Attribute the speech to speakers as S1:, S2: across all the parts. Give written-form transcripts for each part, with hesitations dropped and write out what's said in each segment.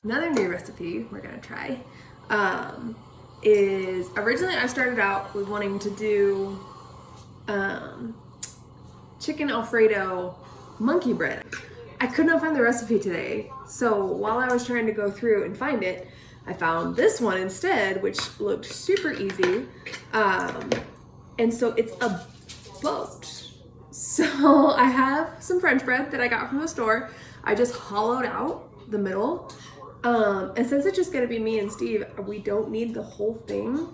S1: Another new recipe we're gonna try is, originally I started out with wanting to do chicken Alfredo monkey bread. I could not find the recipe today, so while I was trying to go through and find it, I found this one instead, which looked super easy. And so it's a boat. So I have some French bread that I got from the store. I just hollowed out the middle. And since it's just gonna be me and Steve, we don't need the whole thing.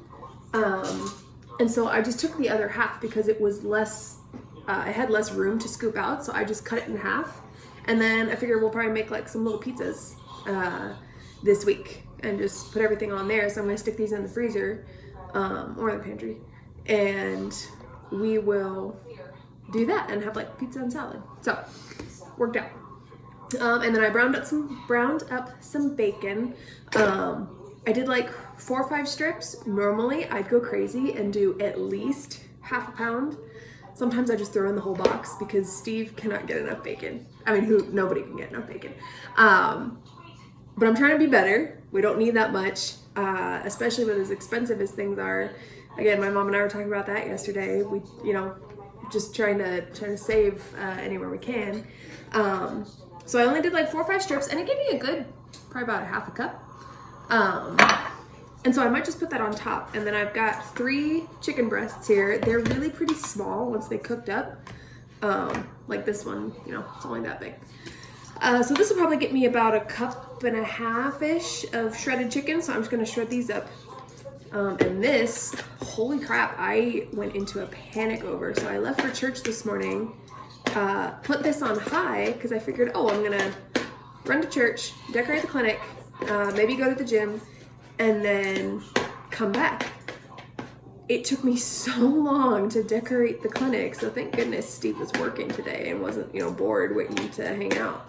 S1: And so I just took the other half because it was less, I had less room to scoop out, so I just cut it in half. And then I figured we'll probably make like some little pizzas this week and just put everything on there. So I'm gonna stick these in the freezer or the pantry, and we will do that and have like pizza and salad. So worked out. And then I browned up some bacon. I did like 4 or 5 strips. Normally I'd go crazy and do at least half a pound. Sometimes I just throw in the whole box because Steve cannot get enough bacon. I mean, nobody can get enough bacon. But I'm trying to be better. We don't need that much, especially with as expensive as things are. Again, my mom and I were talking about that yesterday. We, just trying to save anywhere we can. So I only did like 4 or 5 strips, and it gave me a good, probably about a half a cup. And so I might just put that on top. And then I've got 3 chicken breasts here. They're really pretty small once they cooked up. Like this one, it's only that big. So this will probably get me about a cup and a half-ish of shredded chicken. So I'm just gonna shred these up. And this, holy crap, I went into a panic over. So I left for church this morning, put this on high because I figured, I'm gonna run to church, decorate the clinic, maybe go to the gym, and then come back. It took me so long to decorate the clinic, so thank goodness Steve was working today and wasn't, bored waiting to hang out.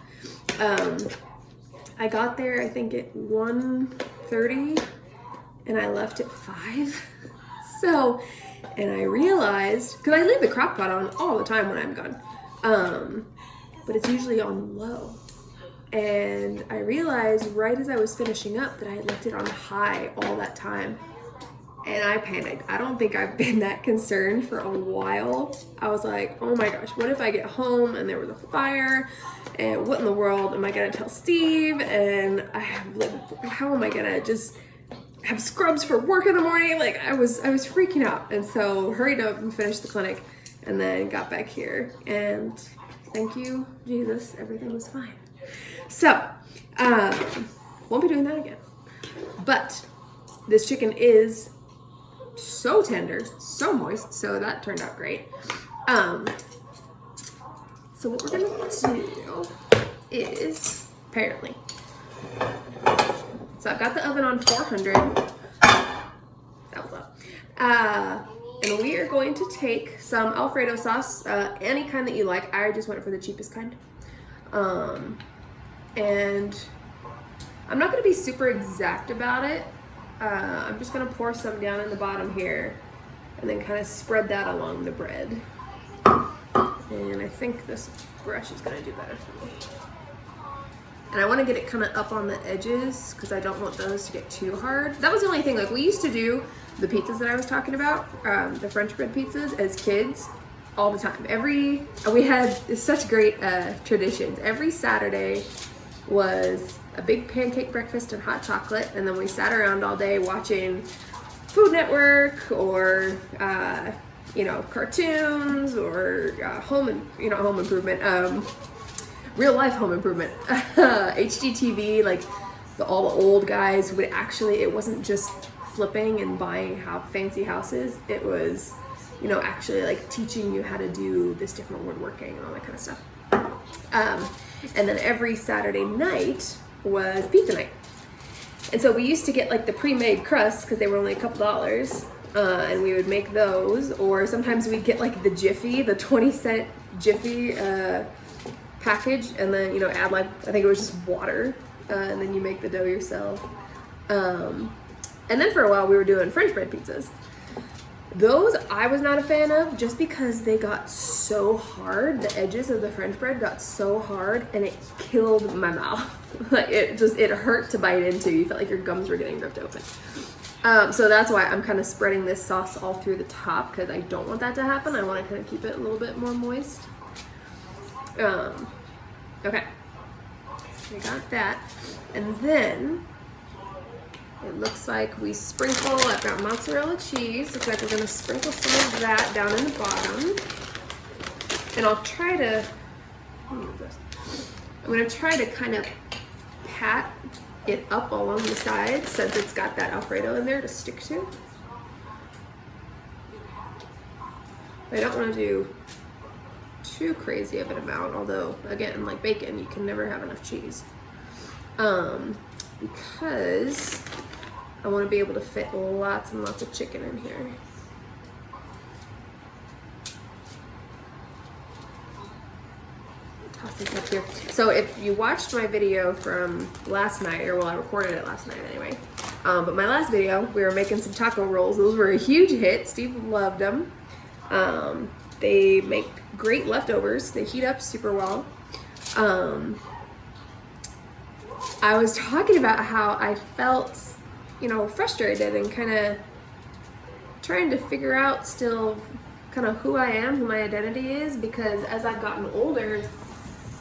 S1: I got there, I think at 1:30, and I left at 5. So, and I realized, because I leave the crock pot on all the time when I'm gone, but it's usually on low. And I realized right as I was finishing up that I had left it on high all that time. And I panicked. I don't think I've been that concerned for a while. I was like, oh my gosh, what if I get home and there was a fire? And what in the world am I gonna tell Steve? And how am I gonna just have scrubs for work in the morning? Like I was freaking out. And so hurried up and finished the clinic and then got back here. And thank you, Jesus, everything was fine. So, won't be doing that again. But this chicken is so tender, so moist, so that turned out great. So what we're gonna do is, apparently, so I've got the oven on 400. That was up. And we are going to take some Alfredo sauce, any kind that you like. I just went for the cheapest kind. And I'm not going to be super exact about it. I'm just going to pour some down in the bottom here and then kind of spread that along the bread. And I think this brush is going to do better for me. And I want to get it kind of up on the edges because I don't want those to get too hard. That was the only thing, like we used to do the pizzas that I was talking about, the French bread pizzas as kids all the time. We had such great traditions. Every Saturday was a big pancake breakfast and hot chocolate, and then we sat around all day watching Food Network or cartoons or home improvement, real life home improvement, HGTV. Like all the old guys would actually, it wasn't just flipping and buying fancy houses, it was actually like teaching you how to do this different woodworking and all that kind of stuff. And then every Saturday night was pizza night. And so we used to get like the pre-made crusts because they were only a couple dollars, and we would make those, or sometimes we'd get like the Jiffy, the 20-cent Jiffy package, and then add like, I think it was just water, and then you make the dough yourself. And then for a while we were doing French bread pizzas. Those I was not a fan of just because they got so hard. The edges of the French bread got so hard and it killed my mouth. Like it hurt to bite into. You felt like your gums were getting ripped open. So that's why I'm kind of spreading this sauce all through the top, because I don't want that to happen. I want to kind of keep it a little bit more moist. Okay, so we got that. And then it looks like we sprinkle, I've got mozzarella cheese. Looks like we're gonna sprinkle some of that down in the bottom. And I'll try to, I'm gonna try to kind of pat it up along the sides since it's got that Alfredo in there to stick to. I don't wanna do too crazy of an amount, although again, like bacon, you can never have enough cheese. Because I want to be able to fit lots and lots of chicken in here. Toss this up here. So if you watched my video from last night, or well, I recorded it last night anyway, but my last video, we were making some taco rolls. Those were a huge hit. Steve loved them. They make great leftovers. They heat up super well. I was talking about how I felt, you know, frustrated and kind of trying to figure out still kind of who I am, who my identity is, because as I've gotten older,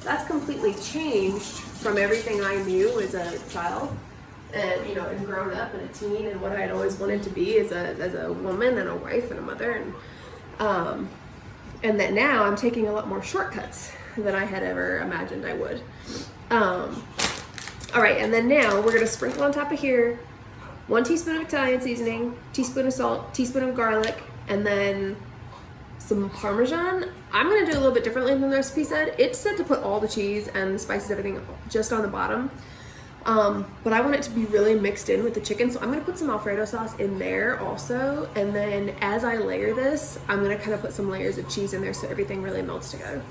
S1: that's completely changed from everything I knew as a child and, you know, and grown up and a teen and what I'd always wanted to be as a woman and a wife and a mother. And that now I'm taking a lot more shortcuts than I had ever imagined I would. All right, and then now we're gonna sprinkle on top of here 1 teaspoon of Italian seasoning, teaspoon of salt, teaspoon of garlic, and then some Parmesan. I'm gonna do a little bit differently than the recipe said. It said to put all the cheese and the spices, everything just on the bottom. But I want it to be really mixed in with the chicken, so I'm gonna put some Alfredo sauce in there also. And then as I layer this, I'm gonna kind of put some layers of cheese in there so everything really melts together.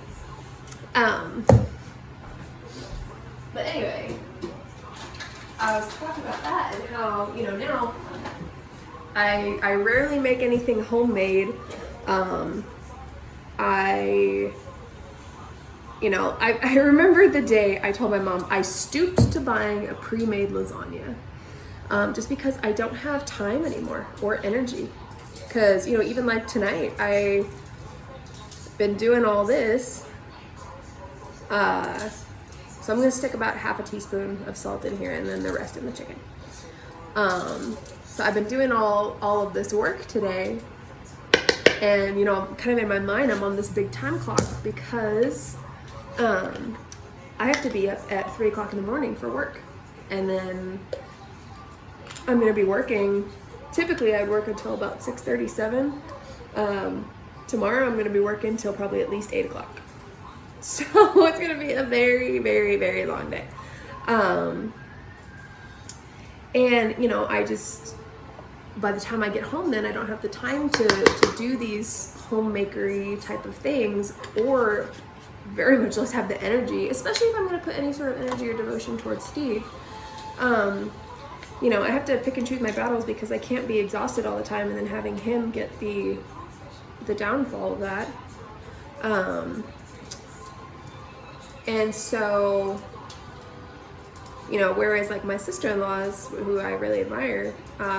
S1: But anyway, I was talking about that and how, you know, now I rarely make anything homemade. I remember the day I told my mom I stooped to buying a pre-made lasagna, just because I don't have time anymore or energy. Because, you know, even like tonight, I've been doing all this. So I'm gonna stick about half a teaspoon of salt in here and then the rest in the chicken. So I've been doing all of this work today, and, you know, kind of in my mind, I'm on this big time clock because I have to be up at 3 o'clock in the morning for work. And then I'm gonna be working, typically I'd work until about 6:37. Tomorrow I'm gonna be working till probably at least 8 o'clock. So it's gonna be a very, very, very long day. And, you know, by the time I get home, then I don't have the time to do these homemakery type of things, or very much less have the energy, especially if I'm going to put any sort of energy or devotion towards Steve. You know, I have to pick and choose my battles because I can't be exhausted all the time and then having him get the downfall of that. And so, you know, whereas like my sister-in-laws, who I really admire,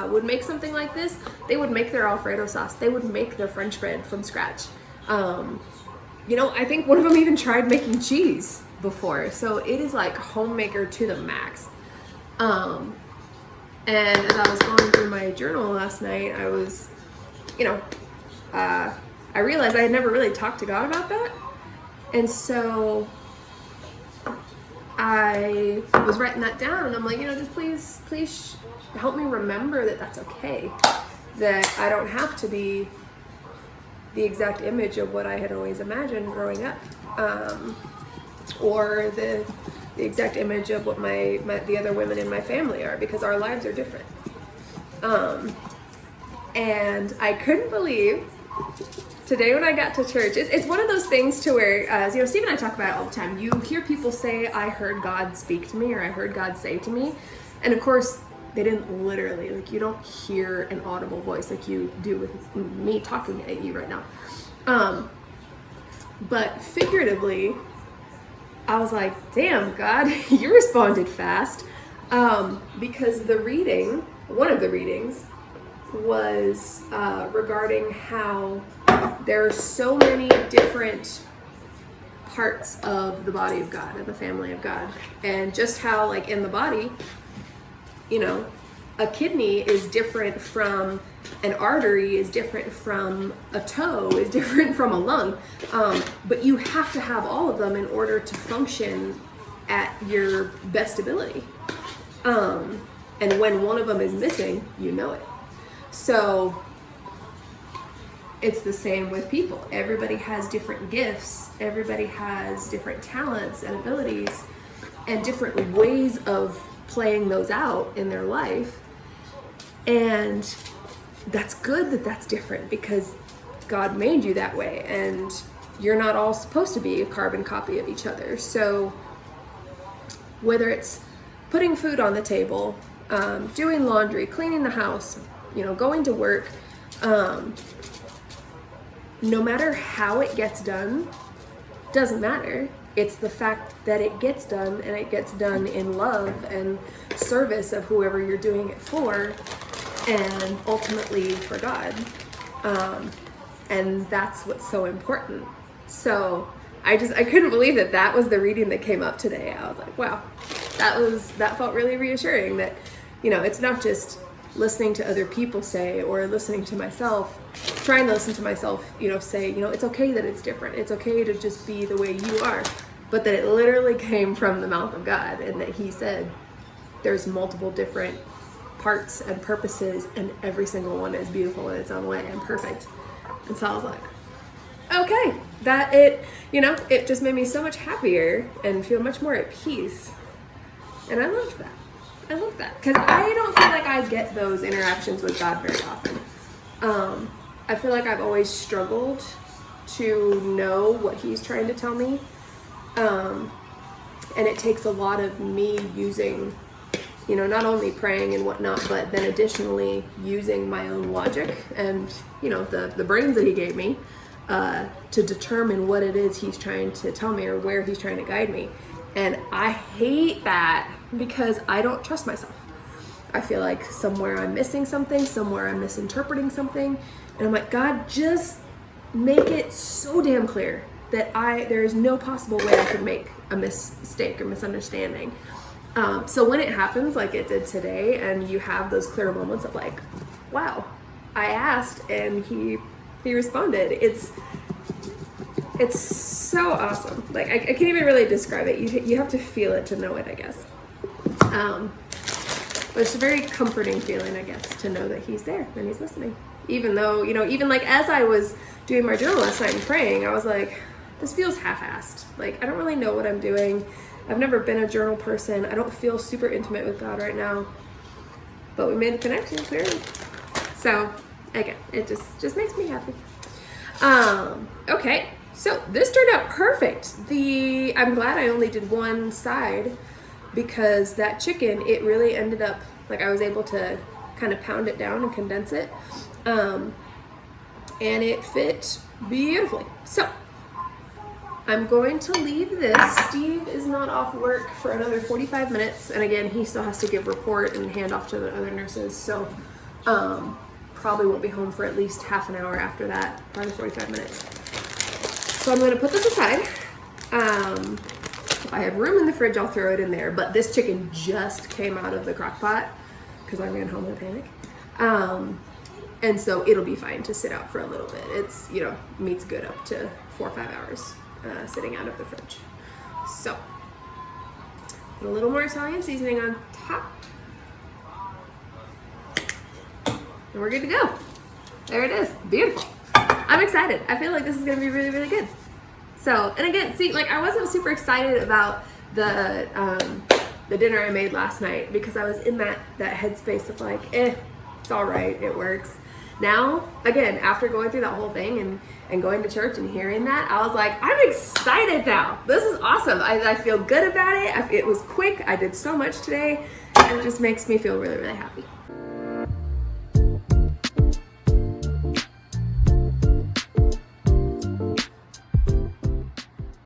S1: would make something like this, they would make their Alfredo sauce, they would make their French bread from scratch. You know, I think one of them even tried making cheese before, so it is like homemaker to the max. And as I was going through my journal last night, I was, you know, I realized I had never really talked to God about that. And so I was writing that down, and I'm like, you know, just please help me remember that that's okay, that I don't have to be the exact image of what I had always imagined growing up, or the exact image of what the other women in my family are, because our lives are different. And I couldn't believe today when I got to church, it's one of those things to where, you know, Steve and I talk about it all the time. You hear people say, I heard God speak to me, or I heard God say to me. And of course, They didn't literally, like, you don't hear an audible voice like you do with me talking at you right now. But figuratively, I was like, damn, God, you responded fast. Because one of the readings was regarding how there are so many different parts of the body of God and the family of God. And just how, like, in the body, you know, a kidney is different from an artery, is different from a toe, is different from a lung. But you have to have all of them in order to function at your best ability. And when one of them is missing, you know it. So it's the same with people. Everybody has different gifts. Everybody has different talents and abilities and different ways of playing those out in their life. And that's good that that's different, because God made you that way, and you're not all supposed to be a carbon copy of each other. So whether it's putting food on the table, doing laundry, cleaning the house, you know, going to work, no matter how it gets done, doesn't matter. It's the fact that it gets done, and it gets done in love and service of whoever you're doing it for, and ultimately for God. And that's what's so important. So I couldn't believe that was the reading that came up today. I was like, wow, that felt really reassuring, that, you know, it's not just listening to other people say, or listening to myself, trying to listen to myself, you know, say, you know, it's okay that it's different. It's okay to just be the way you are. But that it literally came from the mouth of God, and that he said there's multiple different parts and purposes, and every single one is beautiful in its own way and perfect. And so I was like, okay, it just made me so much happier and feel much more at peace. And I loved that. Because I don't feel like I get those interactions with God very often. I feel like I've always struggled to know what he's trying to tell me. And it takes a lot of me using, you know, not only praying and whatnot, but then additionally using my own logic and, you know, the brains that he gave me to determine what it is he's trying to tell me, or where he's trying to guide me. And I hate that, because I don't trust myself. I feel like somewhere I'm missing something, somewhere I'm misinterpreting something. And I'm like, God, just make it so damn clear that there is no possible way I could make a mistake or misunderstanding. So when it happens like it did today, and you have those clear moments of like, wow, I asked and he responded, it's so awesome. Like, I can't even really describe it. You have to feel it to know it, I guess. But it's a very comforting feeling, I guess, to know that he's there and he's listening. Even though, you know, even like as I was doing my journal last night and praying, I was like, this feels half-assed. Like, I don't really know what I'm doing. I've never been a journal person. I don't feel super intimate with God right now. But we made the connection, clearly. So, again, it just makes me happy. Okay, so this turned out perfect. I'm glad I only did one side, because that chicken, it really ended up, like, I was able to kind of pound it down and condense it. And it fit beautifully. So I'm going to leave this. Steve is not off work for another 45 minutes. And again, he still has to give report and hand off to the other nurses. So probably won't be home for at least half an hour after that, probably 45 minutes. So I'm going to put this aside. If I have room in the fridge, I'll throw it in there. But this chicken just came out of the crock pot because I ran home in a panic. And so it'll be fine to sit out for a little bit. It's, you know, meat's good up to 4 or 5 hours sitting out of the fridge. So, put a little more Italian seasoning on top. And we're good to go. There it is. Beautiful. I'm excited. I feel like this is going to be really, really good. So, and again, see, like, I wasn't super excited about the dinner I made last night, because I was in that headspace of like, it's all right, it works. Now, again, after going through that whole thing and going to church and hearing that, I was like, I'm excited now. This is awesome. I feel good about it. It was quick. I did so much today. It just makes me feel really, really happy.